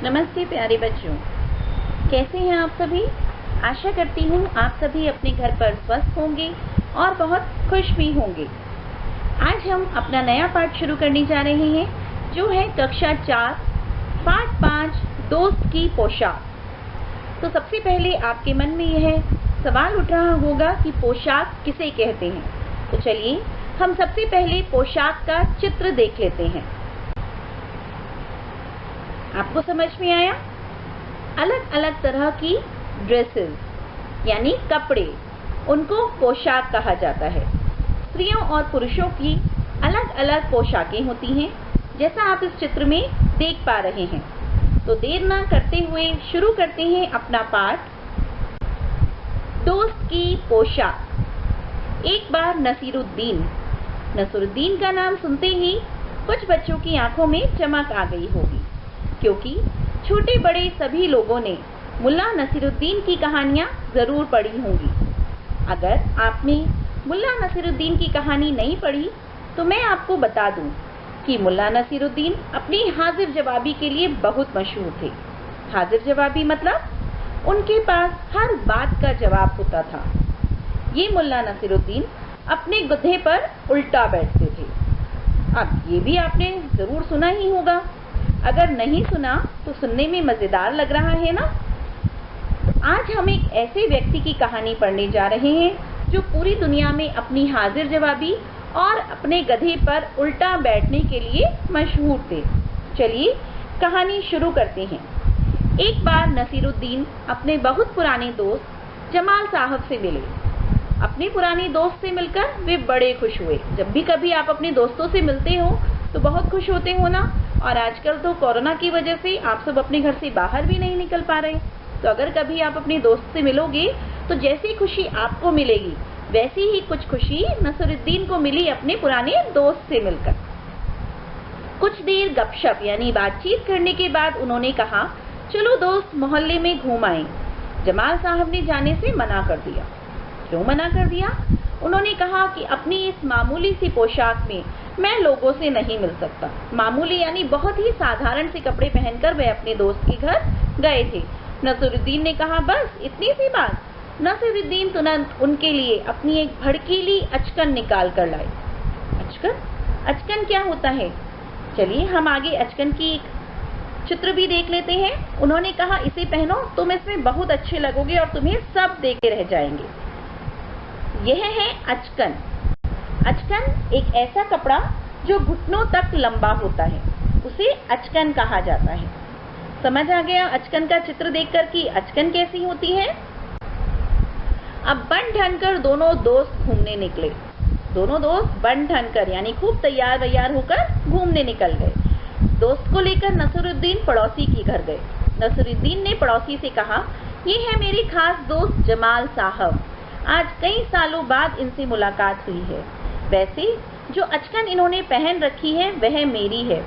नमस्ते प्यारे बच्चों, कैसे हैं आप सभी। आशा करती हूँ आप सभी अपने घर पर स्वस्थ होंगे और बहुत खुश भी होंगे। आज हम अपना नया पाठ शुरू करने जा रहे हैं जो है कक्षा 4 पाठ 5 दोस्त की पोशाक। तो सबसे पहले आपके मन में यह सवाल उठ रहा होगा कि पोशाक किसे कहते हैं। तो चलिए हम सबसे पहले पोशाक का चित्र देख लेते हैं। आपको समझ में आया? अलग अलग तरह की ड्रेसेस यानी कपड़े, उनको पोशाक कहा जाता है। स्त्रियों और पुरुषों की अलग अलग पोशाकें होती हैं, जैसा आप इस चित्र में देख पा रहे हैं। तो देर ना करते हुए शुरू करते हैं अपना पाठ। दोस्त की पोशाक। एक बार नसीरुद्दीन का नाम सुनते ही कुछ बच्चों की आंखों में चमक आ गई होगी, क्योंकि छोटे बड़े सभी लोगों ने मुल्ला नसीरुद्दीन की कहानियां जरूर पढ़ी होंगी। अगर आपने मुल्ला नसीरुद्दीन की कहानी नहीं पढ़ी तो मैं आपको बता दूं कि मुल्ला नसीरुद्दीन अपनी हाजिर जवाबी के लिए बहुत मशहूर थे। हाजिर जवाबी मतलब उनके पास हर बात का जवाब होता था। ये मुल्ला नसीरुद्दीन अपने गधे पर उल्टा बैठते थे। अब ये भी आपने जरूर सुना ही होगा। अगर नहीं सुना तो सुनने में मजेदार लग रहा है ना। आज हम एक ऐसे व्यक्ति की कहानी पढ़ने जा रहे हैं जो पूरी दुनिया में अपनी हाजिर जवाबी और अपने गधे पर उल्टा बैठने के लिए मशहूर थे। चलिए कहानी शुरू करते हैं। एक बार नसीरुद्दीन अपने बहुत पुराने दोस्त जमाल साहब से मिले। अपने पुराने दोस्त से मिलकर वे बड़े खुश हुए। जब भी कभी आप अपने दोस्तों से मिलते हो तो बहुत खुश होते हो ना। और आजकल तो कोरोना की वजह से आप सब अपने घर से बाहर भी नहीं निकल पा रहे। तो अगर कभी आप अपने दोस्त से मिलोगे तो जैसी खुशी आपको मिलेगी वैसी ही कुछ खुशी नसीरुद्दीन को मिली अपने पुराने दोस्त से मिलकर। कुछ देर गपशप यानी बातचीत करने के बाद उन्होंने कहा, चलो दोस्त मोहल्ले में घूम आए। जमाल साहब ने जाने से मना कर दिया। क्यों मना कर दिया? उन्होंने कहा कि अपनी इस मामूली सी पोशाक में मैं लोगों से नहीं मिल सकता। मामूली यानी बहुत ही साधारण से कपड़े पहनकर वे अपने दोस्त के घर गए थे। नसीरुद्दीन ने कहा, बस इतनी सी बात। नसीरुद्दीन तुरंत उनके लिए अपनी एक भड़कीली अचकन निकाल कर लाए। अचकन क्या होता है? चलिए हम आगे अचकन की एक चित्र भी देख लेते हैं। उन्होंने कहा, इसे पहनो, तुम इसमें बहुत अच्छे लगोगे और तुम्हें सब देखे रह जाएंगे। यह है अचकन। अचकन एक ऐसा कपड़ा जो घुटनों तक लंबा होता है, उसे अचकन कहा जाता है। समझ आ गया अचकन का चित्र देखकर कि अचकन कैसी होती है। अब बन ठन कर दोनों दोस्त घूमने निकले। दोनों दोस्त बन ठन कर यानी खूब तैयार वैयार होकर घूमने निकल गए। दोस्त को लेकर नसीरुद्दीन पड़ोसी के घर गए। नसीरुद्दीन ने पड़ोसी से कहा, ये है मेरे खास दोस्त जमाल साहब। आज कई सालों बाद इनसे मुलाकात हुई है। वैसे जो अचकन इन्होंने पहन रखी है वह मेरी है।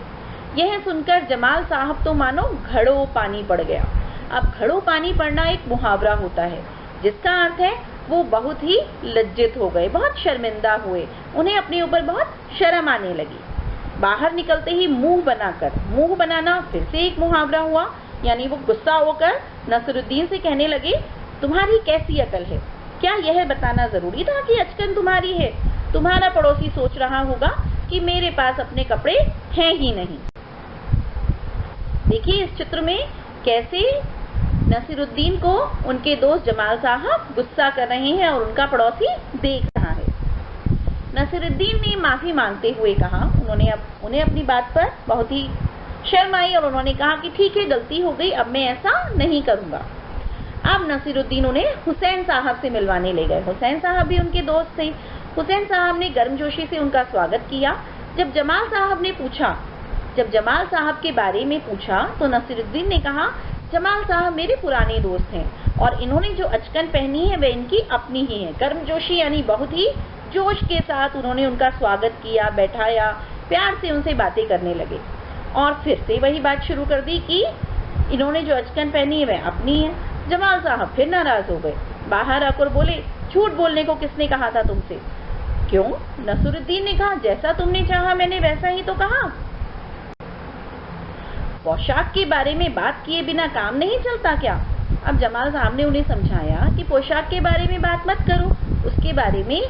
यह सुनकर जमाल साहब तो मानो घड़ों पानी पड़ गया। अब घड़ों पानी पड़ना एक मुहावरा होता है जिसका अर्थ है वो बहुत ही लज्जित हो गए, बहुत शर्मिंदा हुए। उन्हें अपने ऊपर बहुत शर्म आने लगी। बाहर निकलते ही मुंह बनाना फिर से एक मुहावरा हुआ। यानी वो गुस्सा होकर नसीरुद्दीन से कहने लगे, तुम्हारी कैसी अकल है? क्या यह बताना जरूरी था कि अचकन तुम्हारी है? तुम्हारा पड़ोसी सोच रहा होगा कि मेरे पास अपने कपड़े हैं ही नहीं। देखिए इस चित्र में कैसे नसीरुद्दीन को उनके दोस्त जमाल साहब गुस्सा कर रहे हैं और उनका पड़ोसी देख रहा है। नसीरुद्दीन ने माफी मांगते हुए कहा, उन्हें अपनी बात पर बहुत ही शर्म आई और उन्होंने कहा कि ठीक है, गलती हो गई, अब मैं ऐसा नहीं करूंगा। अब नसीरुद्दीन उन्हें हुसैन साहब से मिलवाने ले गए। हुसैन साहब भी उनके दोस्त थे। हुसैन साहब ने गर्मजोशी से उनका स्वागत किया। जब जमाल साहब के बारे में पूछा तो नसीरुद्दीन ने कहा, जमाल साहब मेरे पुराने दोस्त हैं और इन्होंने जो अचकन पहनी है वह इनकी अपनी ही है। गर्मजोशी यानी बहुत ही जोश के साथ उन्होंने उनका स्वागत किया, बैठाया, प्यार से उनसे बातें करने लगे और फिर से वही बात शुरू कर दी कि इन्होंने जो अचकन पहनी है वह अपनी है। जमाल साहब फिर नाराज हो गए। बाहर आकर बोले, झूठ बोलने को किसने कहा था तुमसे? क्यों? नसीरुद्दीन ने कहा, जैसा तुमने चाहा मैंने वैसा ही तो कहा। पोशाक के बारे में बात किए बिना काम नहीं चलता क्या? अब जमाल साहब ने उन्हें समझाया कि पोशाक के बारे में बात मत करो, उसके बारे में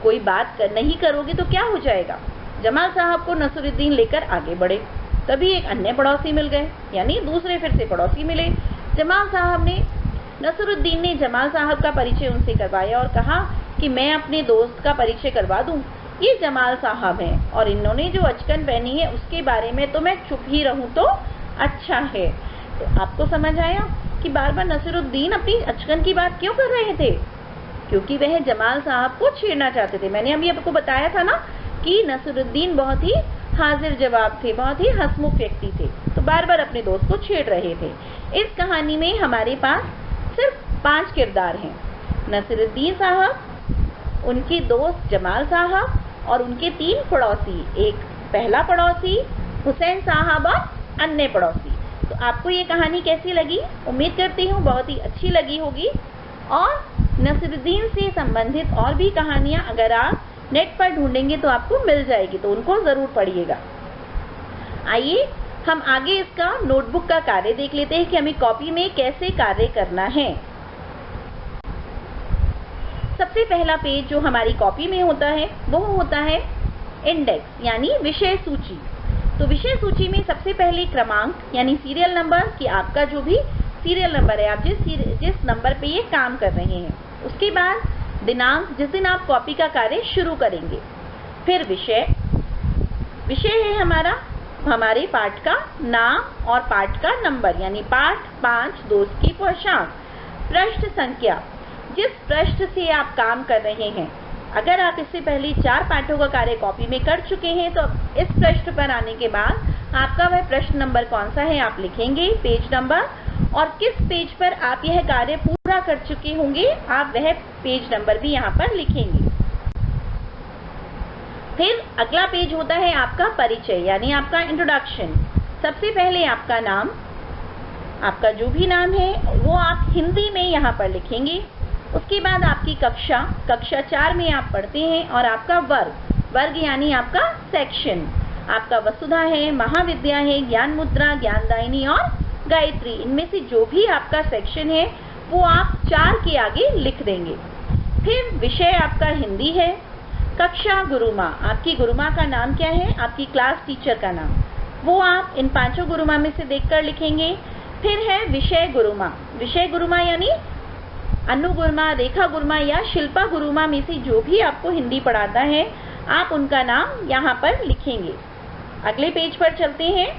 कोई बात नहीं करोगे तो क्या हो जाएगा। जमाल साहब को नसीरुद्दीन लेकर आगे बढ़े। तभी एक अन्य पड़ोसी मिल गए, यानी दूसरे फिर से पड़ोसी मिले। नसीरुद्दीन ने जमाल साहब का परिचय उनसे करवाया और कहा कि मैं अपने दोस्त का परिचय करवा दूं। ये जमाल साहब हैं और इन्होंने जो अचकन पहनी है उसके बारे में तो मैं चुप ही रहूं तो अच्छा है। तो आपको समझ आया कि बार बार नसीरुद्दीन अपनी अचकन की बात क्यों कर रहे थे? क्योंकि वह जमाल साहब को छेड़ना चाहते थे। मैंने अभी आपको बताया था ना कि नसीरुद्दीन बहुत ही हाजिर जवाब थे, बहुत ही हंसमुख व्यक्ति थे, तो बार बार अपने दोस्त को छेड़ रहे थे। इस कहानी में हमारे पास सिर्फ 5 किरदार हैं। नसीरुद्दीन साहब, उनके दोस्त जमाल साहब और उनके 3 पड़ोसी। एक पहला पड़ोसी, हुसैन साहब और अन्य पड़ोसी। तो आपको ये कहानी कैसी लगी? उम्मीद करती हूँ बहुत ही अच्छी लगी होगी। और नसीरुद्दीन से संबंधित और भी कहानियाँ अगर आप नेट पर ढूंढेंगे तो आपको मिल जाएगी, तो उनको ज़रूर पढ़िएगा। आइए हम आगे इसका नोटबुक का कार्य देख लेते हैं कि हमें कॉपी में कैसे कार्य करना है। सबसे पहला पेज जो हमारी कॉपी में होता है वो होता है इंडेक्स, यानी विषय सूची। तो विषय सूची में सबसे पहले क्रमांक यानी सीरियल नंबर, कि आपका जो भी सीरियल नंबर है, आप जिस नंबर पे ये काम कर रहे हैं। उसके बाद दिनांक, जिस दिन आप कॉपी का कार्य शुरू करेंगे। फिर विषय है हमारे पाठ का नाम और पाठ का नंबर, यानी पाठ 5 दोस्त की पोशाक। पृष्ठ संख्या, जिस पृष्ठ से आप काम कर रहे हैं। अगर आप इससे पहले 4 पाठों का कार्य कॉपी में कर चुके हैं तो इस पृष्ठ पर आने के बाद आपका वह पृष्ठ नंबर कौन सा है आप लिखेंगे, पेज नंबर, और किस पेज पर आप यह कार्य पूरा कर चुके होंगे आप वह पेज नंबर भी यहाँ पर लिखेंगे। फिर अगला पेज होता है आपका परिचय, यानी आपका इंट्रोडक्शन। सबसे पहले आपका नाम, आपका जो भी नाम है वो आप हिंदी में यहाँ पर लिखेंगे। उसके बाद आपकी कक्षा 4 में आप पढ़ते हैं, और आपका वर्ग यानी आपका सेक्शन। आपका वसुधा है, महाविद्या है, ज्ञान मुद्रा, ज्ञानदायिनी और गायत्री। इनमें से जो भी आपका सेक्शन है वो आप 4 के आगे लिख देंगे। फिर विषय आपका हिंदी है। कक्षा गुरुमा, आपकी गुरुमा का नाम क्या है, आपकी क्लास टीचर का नाम, वो आप इन 5 गुरुमा में से देखकर लिखेंगे। फिर है विषय गुरुमा यानी अनु गुरुमा, रेखा गुरुमा या शिल्पा गुरुमा में से जो भी आपको हिंदी पढ़ाता है आप उनका नाम यहाँ पर लिखेंगे। अगले पेज पर चलते हैं।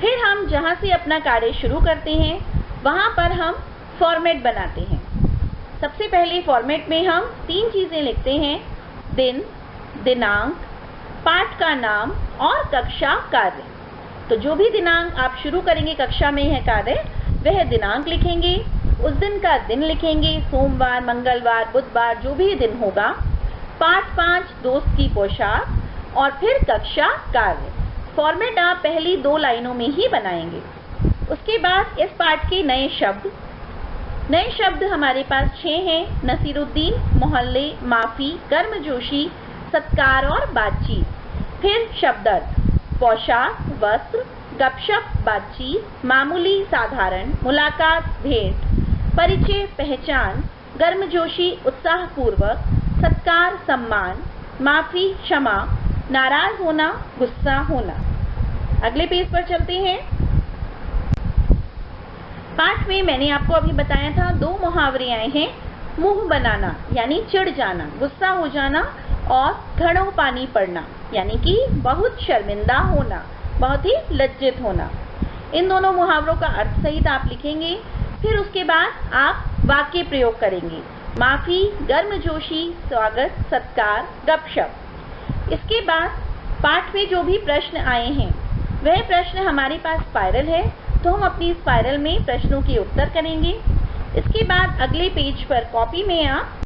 फिर हम जहाँ से अपना कार्य शुरू करते हैं वहाँ पर हम फॉर्मेट बनाते हैं। सबसे पहले फॉर्मेट में हम 3 चीज़ें लिखते हैं, दिन, दिनांक, पाठ का नाम और कक्षा कार्य। तो जो भी दिनांक आप शुरू करेंगे कक्षा में यह कार्य, वह दिनांक लिखेंगे, उस दिन का दिन लिखेंगे, सोमवार, मंगलवार, बुधवार, जो भी दिन होगा। पाठ 5 दोस्त की पोशाक और फिर कक्षा कार्य। फॉर्मेट आप पहली 2 लाइनों में ही बनाएंगे। उसके बाद इस पाठ के नए शब्द हमारे पास 6 हैं, नसीरुद्दीन, मोहल्ले, माफ़ी, गर्मजोशी, सत्कार और बातचीत। फिर शब्दार्थ, पोशाक, वस्त्र, गपशप, बातचीत, मामूली, साधारण, मुलाकात, भेंट, परिचय, पहचान, गर्मजोशी, उत्साहपूर्वक, सत्कार, सम्मान, माफ़ी, क्षमा, नाराज होना, गुस्सा होना। अगले पेज पर चलते हैं। पाठ में मैंने आपको अभी बताया था 2 मुहावरे आए हैं, मुंह बनाना यानी चिढ़ जाना, गुस्सा हो जाना, और घड़ों पानी पड़ना यानी कि बहुत शर्मिंदा होना, बहुत ही लज्जित होना। इन दोनों मुहावरों का अर्थ सहित आप लिखेंगे। फिर उसके बाद आप वाक्य प्रयोग करेंगे, माफ़ी, गर्मजोशी, स्वागत, सत्कार, गपशप। इसके बाद पाठ में जो भी प्रश्न आए हैं वह प्रश्न हमारे पास स्पाइरल है, तो हम अपनी स्पाइरल में प्रश्नों के उत्तर करेंगे। इसके बाद अगले पेज पर कॉपी में आप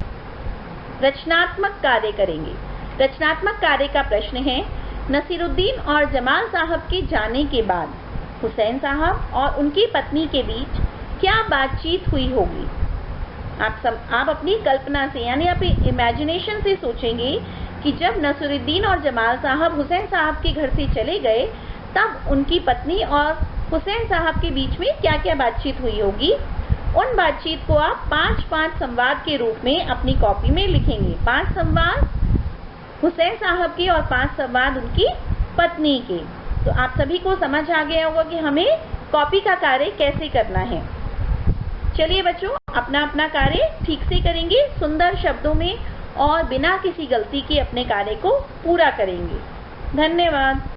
रचनात्मक कार्य करेंगे। रचनात्मक कार्य का प्रश्न है, नसीरुद्दीन और जमाल साहब के जाने के बाद हुसैन साहब और उनकी पत्नी के बीच क्या बातचीत हुई होगी। आप अपनी कल्पना से यानी अपनी इमेजिनेशन से सोचेंगे कि जब नसीरुद्दीन और जमाल साहब हुसैन साहब के घर से चले गए तब उनकी पत्नी और हुसैन साहब के बीच में क्या-क्या बातचीत हुई होगी, उन बातचीत को आप 5-5 संवाद के रूप में अपनी कॉपी में लिखेंगे। 5 संवाद हुसैन साहब के और 5 संवाद उनकी पत्नी के। तो आप सभी को समझ आ गया होगा कि हमें कॉपी का कार्य कैसे करना है। चलिए बच्चों, अपना अपना कार्य ठीक से करेंगे, सुंदर शब्दों में और बिना किसी गलती के अपने कार्य को पूरा करेंगे। धन्यवाद।